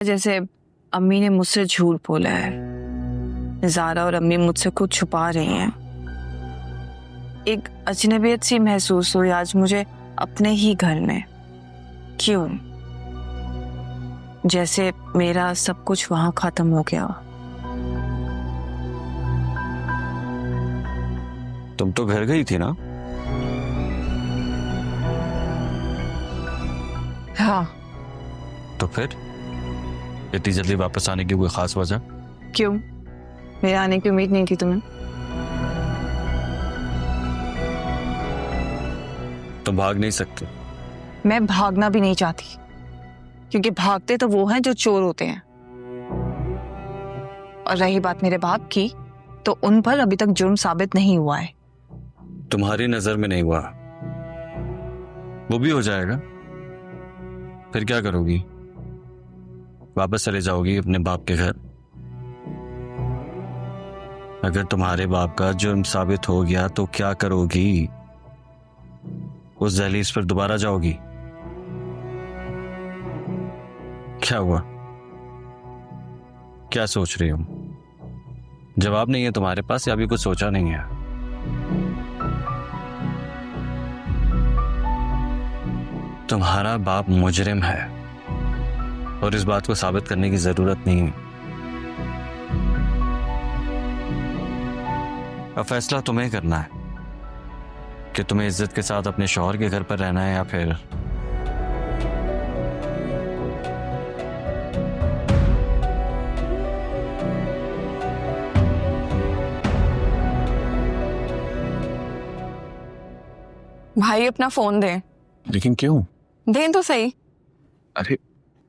जैसे अम्मी ने मुझसे झूठ बोला है। ज़ारा और अम्मी मुझसे कुछ छुपा रही हैं। एक अजनबियत सी महसूस हुई आज मुझे अपने ही घर में। क्यों? जैसे मेरा सब कुछ वहां खत्म हो गया। तुम तो घर गई थी ना? हाँ। तो फिर इतनी जल्दी वापस आने की कोई खास वजह? क्यों? मेरे आने की उम्मीद नहीं थी तुम्हें? तुम भाग नहीं सकते। मैं भागना भी नहीं चाहती, क्योंकि भागते तो वो हैं जो चोर होते हैं। और रही बात मेरे बाप की, तो उन पर अभी तक जुर्म साबित नहीं हुआ है। तुम्हारी नजर में नहीं हुआ, वो भी हो जाएगा। फिर क्या करोगी? वापस चले जाओगी अपने बाप के घर? अगर तुम्हारे बाप का जुर्म साबित हो गया तो क्या करोगी? उस दहलीज पर दोबारा जाओगी? क्या हुआ? क्या सोच रही हो? जवाब नहीं है तुम्हारे पास या अभी कुछ सोचा नहीं है? तुम्हारा बाप मुजरिम है और इस बात को साबित करने की जरूरत नहीं है। अब फैसला तुम्हें करना है कि तुम्हें इज्जत के साथ अपने शौहर के घर पर रहना है या फिर भाई अपना फोन दे। लेकिन क्यों? दें तो सही। अरे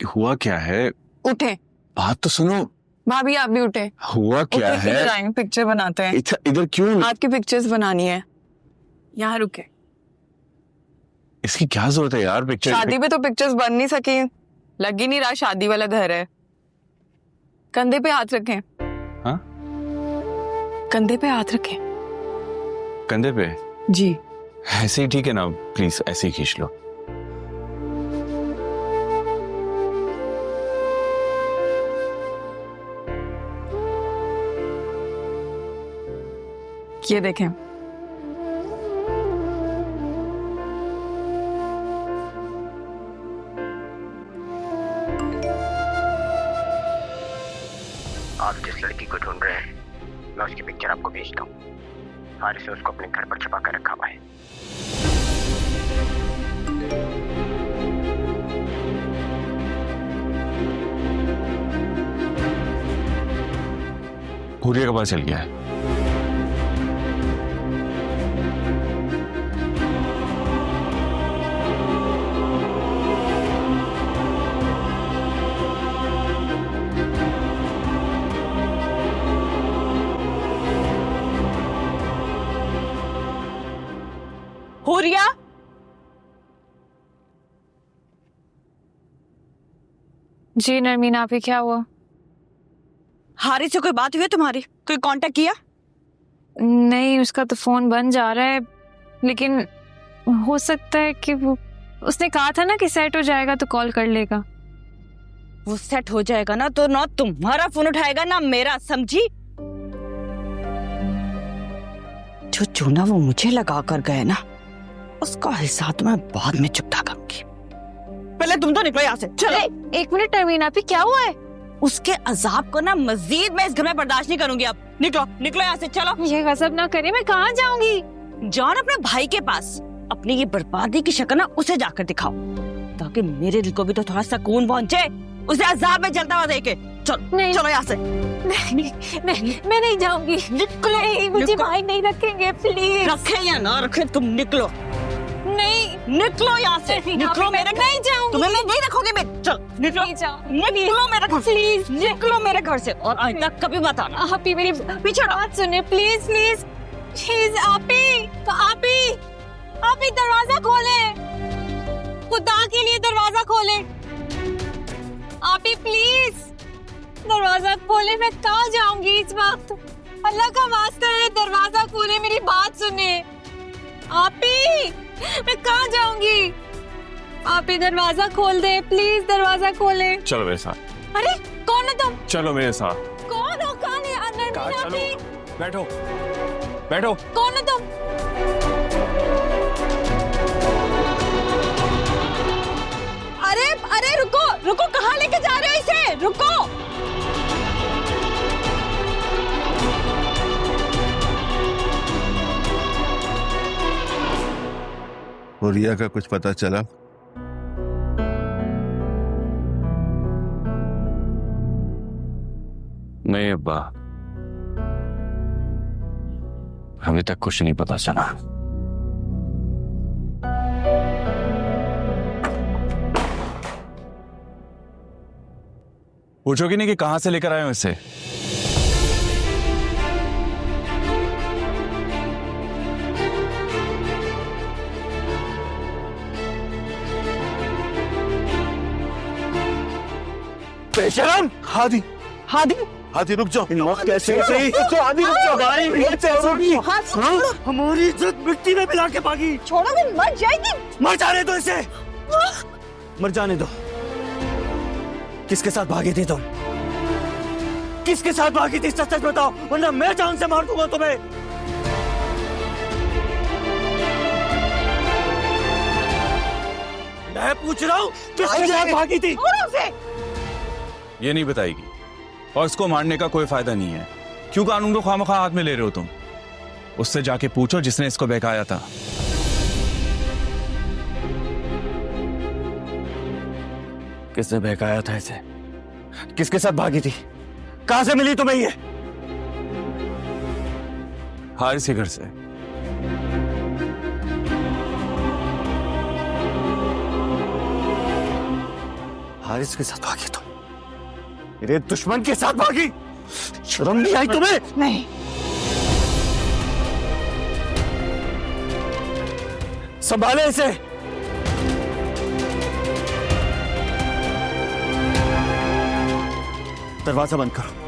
हुआ क्या है? उठे। बात तो सुनो। भाभी आप भी उठे। हुआ क्या उठे, है? इधर आएं, पिक्चर बनाते हैं। इधर क्यों? आपकी पिक्चर्स बनानी है। यहाँ रुके। इसकी क्या जरूरत है यार? पिक्चर शादी पे तो पिक्चर्स बन नहीं सकी। लग ही नहीं रहा शादी वाला घर है। कंधे पे हाथ रखें। हाँ? कंधे पे हाथ रखें। कंधे पे? जी। ऐसे ही ठीक है ना? प्लीज ऐसे ही खींच लो। ये देखें। आप जिस लड़की को ढूंढ रहे हैं, मैं उसकी पिक्चर आपको भेजता हूँ। हारिस ने उसको अपने घर पर छुपा कर रखा हुआ है। हुरिया का पता चल गया है। हुरिया, जी नरमीन, आप ही क्या हुआ? हारिस से कोई बात हुई है तुम्हारी? कोई कांटेक्ट किया? नहीं, उसका तो फोन बंद जा रहा है, लेकिन हो सकता है कि वो, उसने कहा था ना कि सेट हो जाएगा तो कॉल कर लेगा। वो सेट हो जाएगा ना तो ना तुम्हारा फोन उठाएगा ना मेरा, समझी? जो चूना वो मुझे लगा कर गए ना, उसका हिसाब तो मैं बाद में चुकता करूंगी। पहले तुम तो निकलो यहाँ से, चलो। एक मिनट नरमीन, आप ही क्या हुआ है? उसके अजाब को ना मजीद मैं इस घर में बर्दाश्त नहीं करूंगी। अब निकलो, निकलो यहाँ से, चलो। ये गजब ना करे, मैं कहाँ जाऊंगी? जाओ ना अपने भाई के पास, अपनी ये बर्बादी की शक्ल ना उसे जाकर दिखाओ, ताकि मेरे दिल को भी तो थोड़ा सुकून पहुंचे, उसे अजाब में जलता हुआ देखे। चलो नहीं, चलो यहाँ से। नहीं, मैं नहीं जाऊंगी। निकलो, मुझे भाई नहीं रखेंगे, प्लीज। रखे या ना रखे, तुम निकलो। नहीं, निकलो यहाँ से, निकलो मेरे। नहीं जाऊंगी। तुम्हें मैं नहीं रखोगी मैं। चल निकलो, निकलो मेरे घर से, प्लीज निकलो मेरे घर से, और आज तक कभी मत आना। आप ही मेरी पीछे बात सुने, प्लीज प्लीज प्लीज। आप ही दरवाजा खोले, खुदा के लिए दरवाजा खोले। आप ही प्लीज दरवाजा खोले, मैं कहाँ जाऊंगी इस वक्त? अल्लाह का वास्ता है, दरवाजा खोले, मेरी बात सुने। आप ही, मैं कहाँ जाऊंगी? आप ही दरवाजा खोल दे, प्लीज दरवाजा खोले। चलो मेरे साथ। अरे कौन हो तुम? चलो मेरे साथ। कौन हो? कौन है? अंदर कहा मीना चलो। थी। बैठो बैठो। कौन हो तुम? अरे अरे रुको रुको, कहाँ लेके जा रहे हो इसे? रुको। और रिया का कुछ पता चला? नहीं अब्बा, अभी तक कुछ नहीं पता चला। पूछोगे नहीं कि कहां से लेकर आए हो इसे? बेशरम! हादी हादी हादी रुक जाओ। कैसे हादी रुक जाओ। हमारी इज्जत मिट्टी में मिला के भागी। छोड़ोगे? मर जाएगी। मर जाने दो इसे, मर जाने दो। किसके साथ भागी थी तुम? किसके साथ भागी थी? सच सच बताओ, वरना मैं जान से मार दूंगा तुम्हें। मैं पूछ रहा हूँ किसके साथ भागी थी? ये नहीं बताएगी, और उसको मारने का कोई फायदा नहीं है। क्यों कानून को खामखा हाथ में ले रहे हो तुम? उससे जाके पूछो जिसने इसको बहकाया था। किसने बहकाया था इसे? किसके साथ भागी थी? कहां से मिली तुम्हें ये? हारिस के घर से। हारिस के साथ भागी तुम? मेरे दुश्मन के साथ भागी? शर्म नहीं आई तुम्हें? नहीं। संभाले इसे। दरवाजा बंद करो।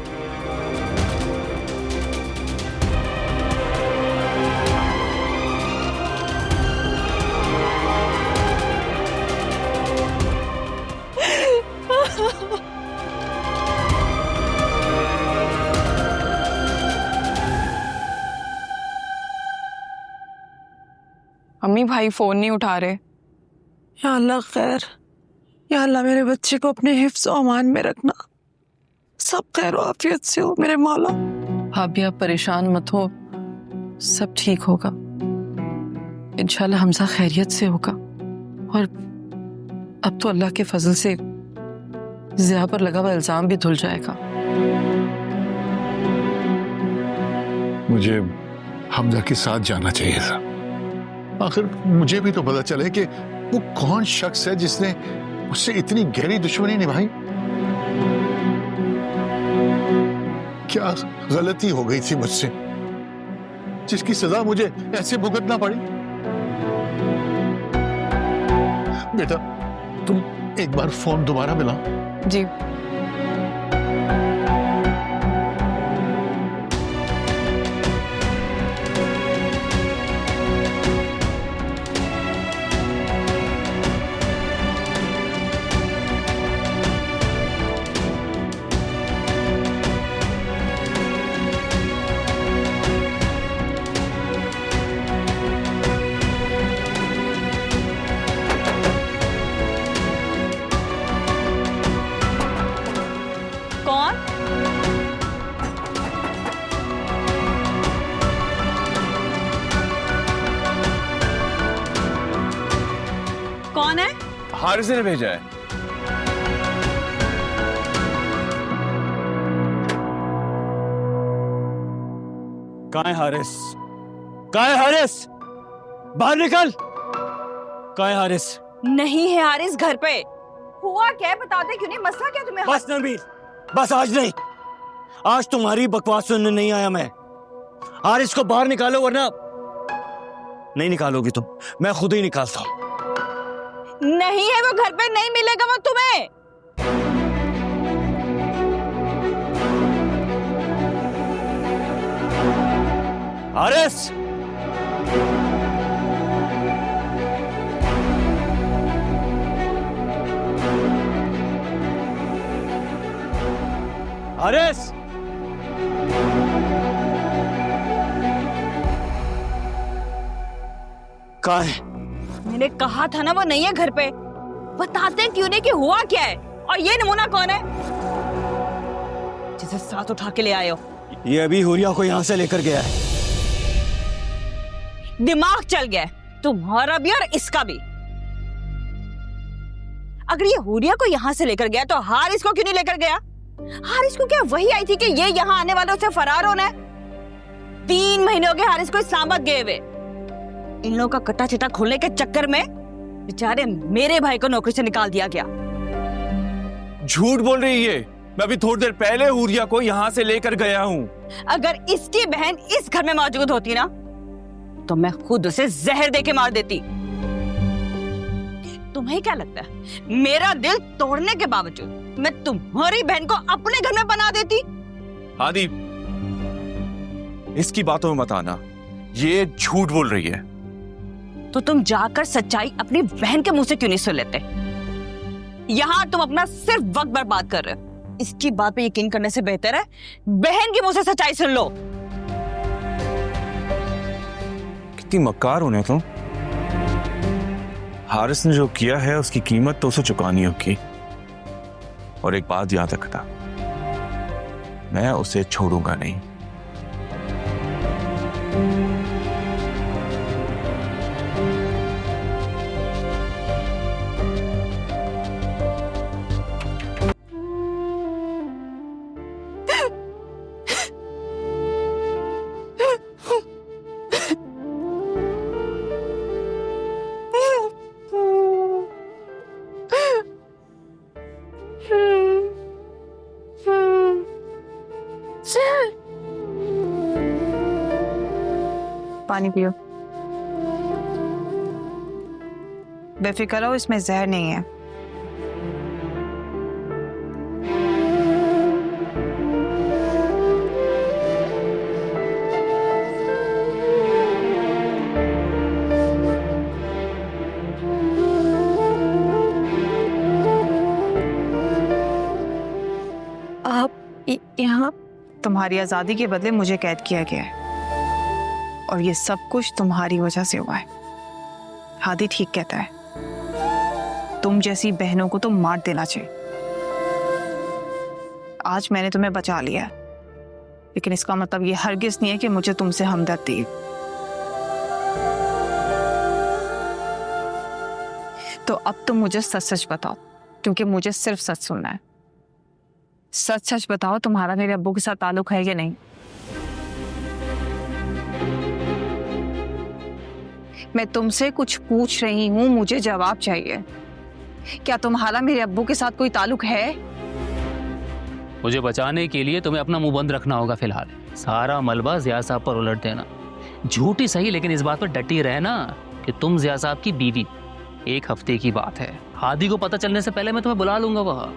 अम्मी भाई फोन नहीं उठा रहे। या अल्लाह खैर, या अल्लाह मेरे बच्चे को अपने हिफ्ज़ और अमान में रखना, सब खैर आफियत से हो मेरे मौला। भाभी आप परेशान मत हो, सब ठीक होगा इंशाल्लाह। हमजा खैरियत से होगा, और अब तो अल्लाह के फजल से ज़िया पर लगा हुआ इल्जाम भी धुल जाएगा। मुझे हमजा के साथ जाना चाहिए था। आखिर मुझे भी तो पता चले कि वो कौन शख्स है जिसने उससे इतनी गहरी दुश्मनी निभाई। क्या गलती हो गई थी मुझसे जिसकी सजा मुझे ऐसे भुगतना पड़ी? बेटा तुम एक बार फोन दोबारा मिलाओ। जी। कौन? कौन है? हारिस ने भेजा है। कहाँ है हारिस? कहाँ है हारिस? बाहर निकल। कहाँ है हारिस? नहीं है हारिस घर पे। हुआ क्या है बता दे, क्यों नहीं? मसला क्या तुम्हें? बस नबील, बस आज नहीं, आज तुम्हारी बकवास सुनने नहीं आया मैं। हारिस को बाहर निकालो, वरना नहीं निकालोगी तुम, मैं खुद ही निकालता हूं। नहीं है वो घर पे, नहीं मिलेगा वो तुम्हें। हारिस! हारिस! कहाँ है? मैंने कहा था ना वो नहीं है घर पे। बताते क्यों नहीं कि हुआ क्या है? और ये नमूना कौन है जिसे साथ उठा के ले आए हो? ये अभी हुरिया को यहाँ से लेकर गया है। दिमाग चल गया है तुम्हारा भी और इसका भी। अगर ये हुरिया को यहाँ से लेकर गया तो हारिस को क्यों नहीं लेकर गया? हारिस को क्या वही आई थी कि ये यहाँ आने वालों से फरार होना है? 3 महीने हो गए हारिस को इस्लामाबाद गए हुए। इन लोगों का कट्टा चिट्टा खोलने के चक्कर में बेचारे मेरे भाई को नौकरी से निकाल दिया गया। झूठ बोल रही है। मैं अभी थोड़ी देर पहले हुरिया को यहाँ से लेकर गया हूँ। अगर इसकी बहन इस घर में मौजूद होती ना तो मैं खुद उसे जहर दे के मार देती। तुम्हें क्या लगता है मेरा दिल तोड़ने के बावजूद मैं तुम्हारी बहन को अपने घर में बना देती? आदि, इसकी बातों में मत आना। ये झूठ बोल रही है। तो तुम जाकर सच्चाई अपनी बहन के मुंह से क्यों नहीं सुन लेते? यहाँ तुम अपना सिर्फ वक्त बर्बाद कर रहे हो। इसकी बात पे यकीन करने से बेहतर है बहन के मुंह से सच्चाई सुन लो। कितनी मक्कार होने तुम। हारिस ने जो किया है उसकी कीमत तो उसे चुकानी होगी। और एक बात याद रखना, मैं उसे छोड़ूंगा नहीं। पानी पियो। बेफिक्र रहो, इसमें जहर नहीं है। आप यहाँ? तुम्हारी आजादी के बदले मुझे कैद किया गया है और ये सब कुछ तुम्हारी वजह से हुआ है। हादी ठीक कहता है, तुम जैसी बहनों को तो मार देना चाहिए। आज मैंने तुम्हें बचा लिया, लेकिन इसका मतलब ये हरगिज नहीं है कि मुझे तुमसे हमदर्दी है। तो अब तुम मुझे सच सच बताओ, क्योंकि मुझे सिर्फ सच सुनना है। सच सच बताओ, तुम्हारा मेरे अब्बू के साथ ताल्लुक है या नहीं? मैं तुमसे कुछ पूछ रही हूँ, मुझे जवाब चाहिए। क्या तुम्हारा मेरे अब्बू के साथ कोई ताल्लुक है? मुझे बचाने के लिए तुम्हें अपना मुंह बंद रखना होगा फिलहाल। सारा मलबा जिया साहब पर उलट देना। झूठी सही, लेकिन इस बात पर डटी रहना कि तुम जिया साहब की बीवी। 1 हफ्ते की बात है। हादी को पता चलने से पहले मैं तुम्हें बुला लूंगा वहां।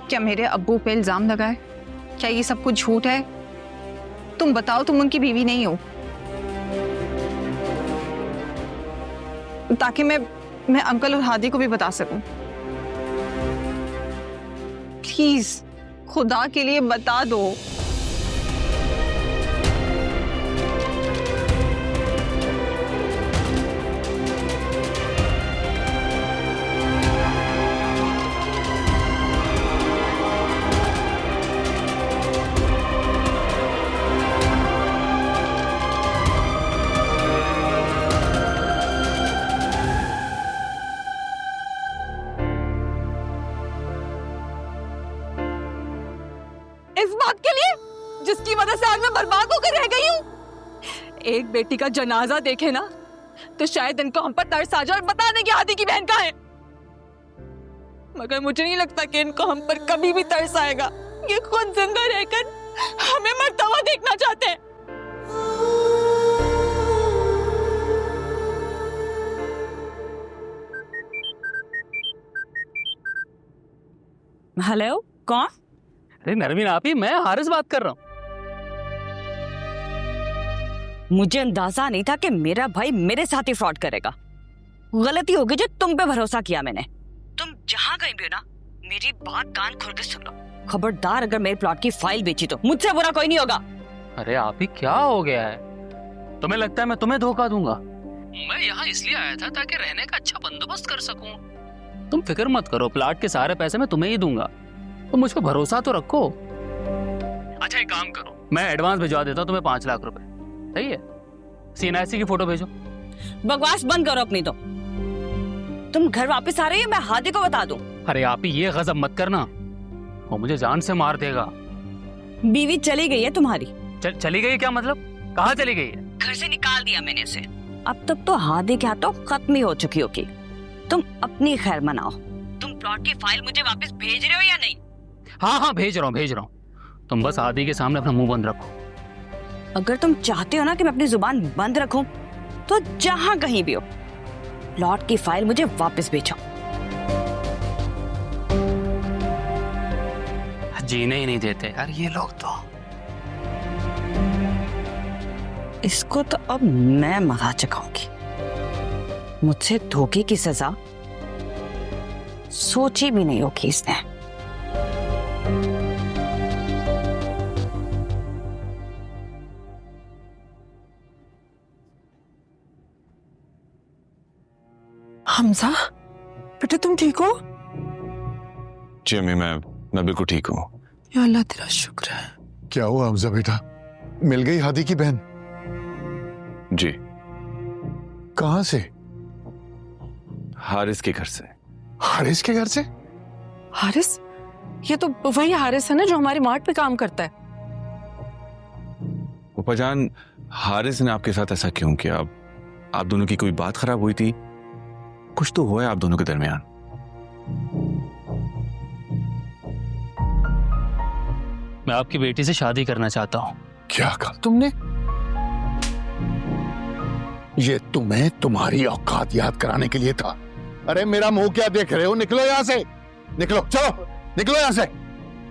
क्या मेरे अब्बू पे इल्जाम लगा है? क्या ये सब कुछ झूठ है? तुम बताओ, तुम उनकी बीवी नहीं हो, ताकि मैं अंकल और हादी को भी बता सकूं। प्लीज खुदा के लिए बता दो। इस बात के लिए जिसकी वजह से आज मैं बर्बाद होकर रह गई हूँ। एक बेटी का जनाजा देखे ना तो शायद इनको हम पर तरस आ जाए और बता दें कि हादी की बहन कहाँ है। मगर मुझे नहीं लगता कि इनको हम पर कभी भी तरस आएगा। ये खुद जिंदा रहकर हमें मरता हुआ देखना चाहते हैं। हेलो, कौन? अरे नरमीन आप ही, मैं हारिस बात कर रहा हूँ। मुझे अंदाजा नहीं था कि मेरा भाई मेरे साथ ही फ्रॉड करेगा। गलती होगी जो तुम पे भरोसा किया मैंने। तुम जहां कहीं भी हो ना, मेरी बात कान खोल के सुन लो। खबरदार अगर मेरे प्लॉट की फाइल बेची तो मुझसे बुरा कोई नहीं होगा। अरे आप ही क्या हो गया है? तुम्हें लगता है मैं तुम्हें धोखा दूंगा? मैं यहाँ इसलिए आया था ताकि रहने का अच्छा बंदोबस्त कर सकूं। तुम फिक्र मत करो, प्लाट के सारे पैसे मैं तुम्हें ही दूंगा। तो मुझ पर भरोसा तो रखो। अच्छा एक काम करो, मैं एडवांस भिजवा देता हूँ तुम्हें 5 लाख रुपए। सही है? सीएनआईसी की फोटो भेजो। बकवास बंद करो अपनी तो। तुम घर वापस आ रही हो, मैं हादी को बता दूं। अरे आप ही ये गजब मत करना, वो मुझे जान से मार देगा। बीवी चली गई है तुम्हारी। चली गई क्या मतलब? कहाँ चली गई है? घर से निकाल दिया मैंने उसे। अब तक तो हादी के हाथों खत्म ही हो चुकी होगी। तुम अपनी खैर मनाओ। तुम प्लॉट की फाइल मुझे वापस भेज रहे हो या नहीं? हाँ भेज रहा हूँ। तुम बस हादी के सामने अपना मुंह बंद रखो। अगर तुम चाहते हो ना कि मैं अपनी जुबान बंद रखूं, तो जहां कहीं भी हो प्लॉट की फाइल मुझे वापस भेजो। जीने ही नहीं देते यार ये लोग तो। इसको तो अब मैं मजा चखाऊंगी। मुझसे धोखे की सजा सोची भी नहीं होगी इसने। हमजा बेटा तुम ठीक हो? जी अम्मी, मैं बिल्कुल ठीक हूँ। या अल्लाह तेरा शुक्र है। क्या हुआ हमजा बेटा? मिल गई हादी की बहन? जी। कहां से? हारिस के घर से। हारिस के घर से? हारिस? ये तो वही हारिस है ना जो हमारी मार्ट पे काम करता है। उपजान, हारिस ने आपके साथ ऐसा क्यों किया? आप दोनों की कोई बात खराब हुई थी? कुछ तो हुआ है आप दोनों के दरमियान। मैं आपकी बेटी से शादी करना चाहता हूँ। क्या कहा तुमने? ये तुम्हें तुम्हारी औकात याद कराने के लिए था। अरे मेरा मुंह क्या देख रहे हो? निकलो यहाँ से, निकलो, चलो निकलो यहाँ से।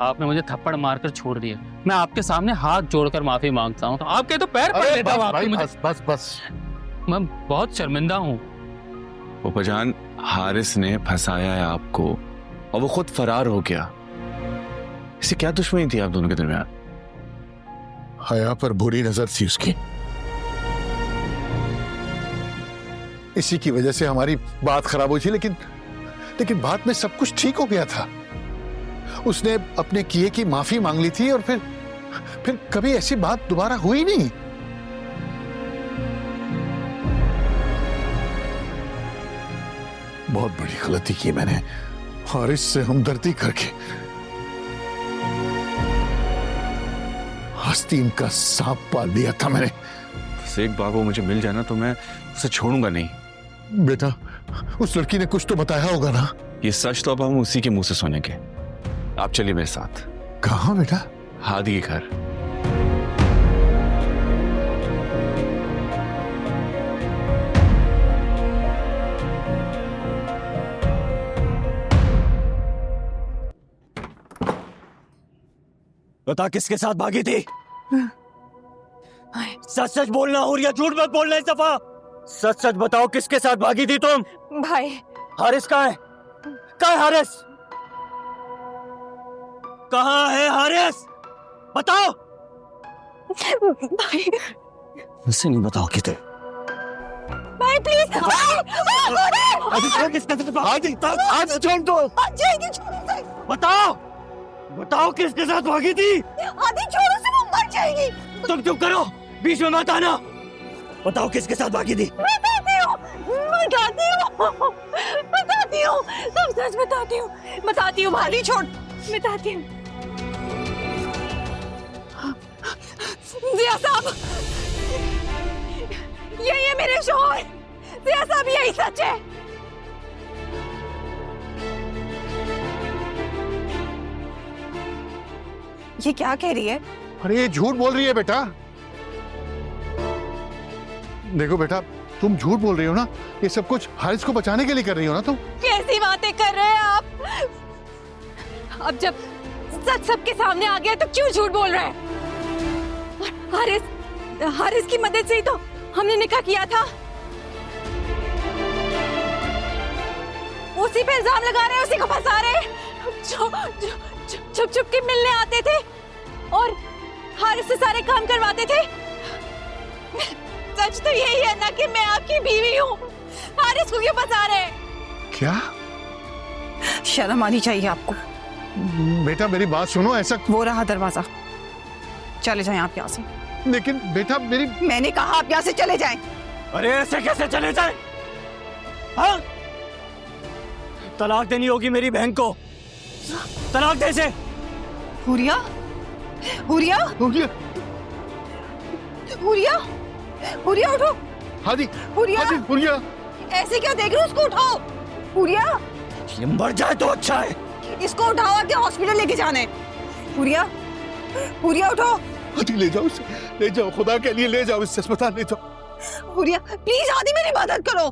आपने मुझे थप्पड़ मारकर छोड़ दिया। मैं आपके सामने हाथ जोड़कर माफी मांगता हूँ। आपके तो पैर पड़ लेता हूँ आपके मुझे। बस मैं बहुत शर्मिंदा हूँ। उपजान, हारिस ने फंसाया है आपको और वो खुद फरार हो गया। इसे क्या दुश्मनी थी आप दोनों के दरमियान? हया पर बुरी नजर थी उसकी। इसी की वजह से हमारी बात खराब हुई थी, लेकिन बाद में सब कुछ ठीक हो गया था। उसने अपने किए की माफी मांग ली थी और फिर कभी ऐसी बात दोबारा हुई नहीं। बहुत बड़ी गलती की मैंने हारिस से हमदर्दी करके। आस्तीन का सांप पाल दिया था मैंने। एक बार वो मुझे मिल जाए ना तो मैं उसे छोड़ूंगा नहीं। बेटा, उस लड़की ने कुछ तो बताया होगा ना? ये सच तो अब हम उसी के मुंह से सुनेंगे। आप चलिए मेरे साथ। कहाँ बेटा? हादी के घर। बता किसके साथ भागी थी? सच सच बोलना हो या झूठ मत बोलना इस दफा। सच सच बताओ किसके साथ भागी थी तुम? भाई हारिस कहाँ है? कहाँ है हारिस? कहाँ है हारिस? बताओ। भाई मुझसे नहीं बताओ कितने। भाई प्लीज आज छोड़ दो। बताओ बताओ किसके साथ भागी थी? आधी छोड़ो से वो मर जाएगी। तुम चुप करो, बीच में मत आना। बताओ किसके साथ भागी थी? बताती हूँ सब सच बताती हूँ भाभी, छोड़ बताती हूँ। जिया साहब, यही है मेरे शौहर। जिया साहब यही सच है। ये क्या कह रही है? अरे ये झूठ बोल रही है बेटा। देखो बेटा, तुम झूठ बोल रही हो ना। ये सब कुछ हारिस को बचाने के लिए कर रही हो ना तुम? कैसी बातें कर रहे हैं आप? अब जब सच सबके सामने आ गया तो क्यों झूठ बोल रहे हैं? हारिस की मदद से ही तो हमने निकाह किया था। उसी पे इल्जाम लगा रहे हैं, उसी को फंसा रहे हैं। छुप छुप के मिलने आते थे और हारिस से सारे काम करवाते थे। सच तो यही है ना कि मैं आपकी बीवी हूँ। हारिस को क्यों बता रहे? क्या? शर्म आनी चाहिए आपको। बेटा मेरी बात सुनो, ऐसा वो रहा दरवाजा, चले जाएं आप यहाँ से। लेकिन बेटा मेरी, मैंने कहा आप यहाँ से चले जाएं। अरे ऐसे कैसे चले जाए? हाँ, तलाक देनी होगी मेरी बहन को। तलाक दे से। हुरिया, हुरिया, हुरिया, हुरिया, हुरिया उठो। हादी, हुरिया, हादी, हुरिया। ऐसे क्या देख रहे हो? उसको उठाओ। हुरिया, ये मर जाए तो अच्छा है। इसको उठाओ, आके हॉस्पिटल लेके जाना है। हुरिया, हुरिया उठो। हादी ले जाओ उसे, ले जाओ, खुदा के लिए ले जाओ, इसे अस्पताल ले जाओ। हुरिया प्लीज, आदि मेरी मदद करो।